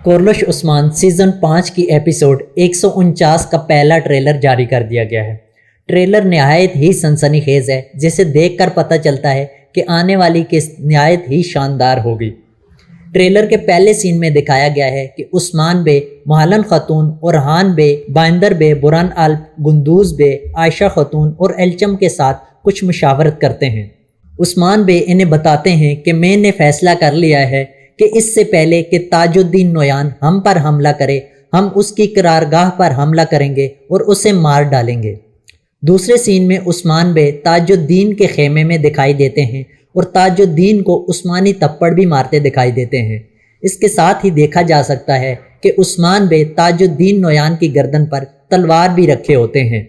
कोरलश Usman season 5 की episode 149 का पहला ट्रेलर जारी कर दिया गया है। ट्रेलर नहायत ही सनसनीखेज है, जिसे देखकर पता चलता है कि आने वाली किस्त नहायत ही शानदार होगी। ट्रेलर के पहले सीन में दिखाया गया है कि उस्मान बे, महलन खतून, ओरहान बे, बाइंदर बे, बुरहान अल्प, गुंदूज बे, आयशा खतून और एलचम के साथ कुछ मुशावरत करते हैं। उस्मान बे इन्हें बताते हैं कि मैंने फैसला कर लिया है कि इससे पहले कि ताजुद्दीन नोयान हम पर हमला करे, हम उसकी करारगाह पर हमला करेंगे और उसे मार डालेंगे। दूसरे सीन में उस्मान बे ताजुद्दीन के खेमे में दिखाई देते हैं और ताजुद्दीन को उस्मानी थप्पड़ भी मारते दिखाई देते हैं। इसके साथ ही देखा जा सकता है कि उस्मान बे ताजुद्दीन नोयान की गर्दन पर तलवार भी रखे होते हैं,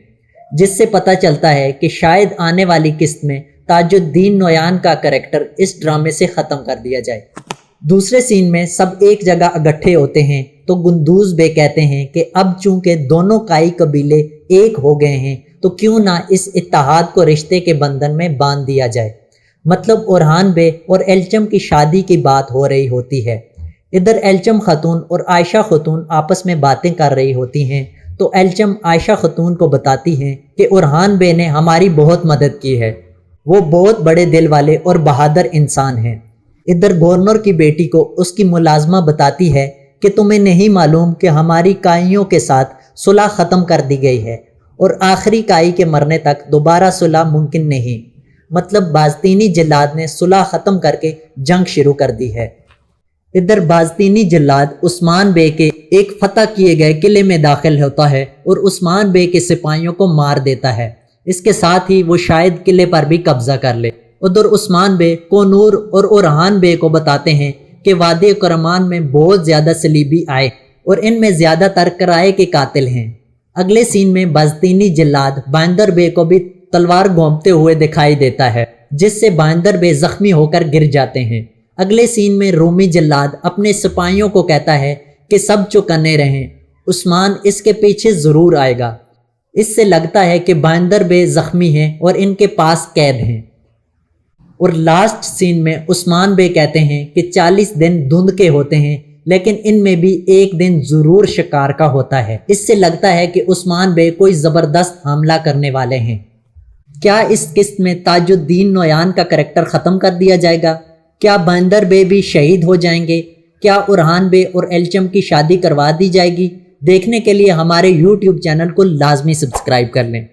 जिससे पता चलता है कि शायद आने वाली किस्त में ताजुद्दीन नोयान का करैक्टर इस ड्रामे से ख़त्म कर दिया जाए। दूसरे सीन में सब एक जगह इकट्ठे होते हैं तो गुंदूज बे कहते हैं कि अब चूंकि दोनों काई कबीले एक हो गए हैं तो क्यों ना इस इत्तेहाद को रिश्ते के बंधन में बांध दिया जाए। मतलब ओरहान बे और एलचम की शादी की बात हो रही होती है। इधर एलचम खतून और आयशा खतून आपस में बातें कर रही होती हैं तो एलचम आयशा खतून को बताती हैं कि ओरहान बे ने हमारी बहुत मदद की है, वो बहुत बड़े दिल वाले और बहादुर इंसान हैं। इधर गवर्नर की बेटी को उसकी मुलाजमा बताती है कि तुम्हें नहीं मालूम कि हमारी काइयों के साथ सुलह ख़त्म कर दी गई है और आखिरी काई के मरने तक दोबारा सुलह मुमकिन नहीं। मतलब बाज़तीनी जल्लाद ने सुलह ख़त्म करके जंग शुरू कर दी है। इधर बाज़तीनी जल्लाद उस्मान बे के एक फतह किए गए किले में दाखिल होता है और उस्मान बे के सिपाहियों को मार देता है। इसके साथ ही वो शायद किले पर भी कब्जा कर ले। उधर उस्मान बे कोनूर और ओरहान बे को बताते हैं कि वादी करमान में बहुत ज़्यादा सलीबी आए और इनमें ज़्यादातर किराए के कातिल हैं। अगले सीन में बाज़तीनी जल्लाद बाइंदर बे को भी तलवार घोंपते हुए दिखाई देता है, जिससे बाइंदर बे जख्मी होकर गिर जाते हैं। अगले सीन में रूमी जल्लाद अपने सिपाहियों को कहता है कि सब चौकन्ने रहें, उस्मान इसके पीछे ज़रूर आएगा। इससे लगता है कि बाइंदर बे जख्मी हैं और इनके पास कैद हैं। और लास्ट सीन में उस्मान बे कहते हैं कि 40 दिन धुंध के होते हैं, लेकिन इनमें भी एक दिन ज़रूर शिकार का होता है। इससे लगता है कि उस्मान बे कोई ज़बरदस्त हमला करने वाले हैं। क्या इस किस्त में ताजुद्दीन नोयान का करैक्टर ख़त्म कर दिया जाएगा? क्या बाइंदर बे भी शहीद हो जाएंगे? क्या ओरहान बे और एलचम की शादी करवा दी जाएगी? देखने के लिए हमारे YouTube चैनल को लाजमी सब्सक्राइब कर लें।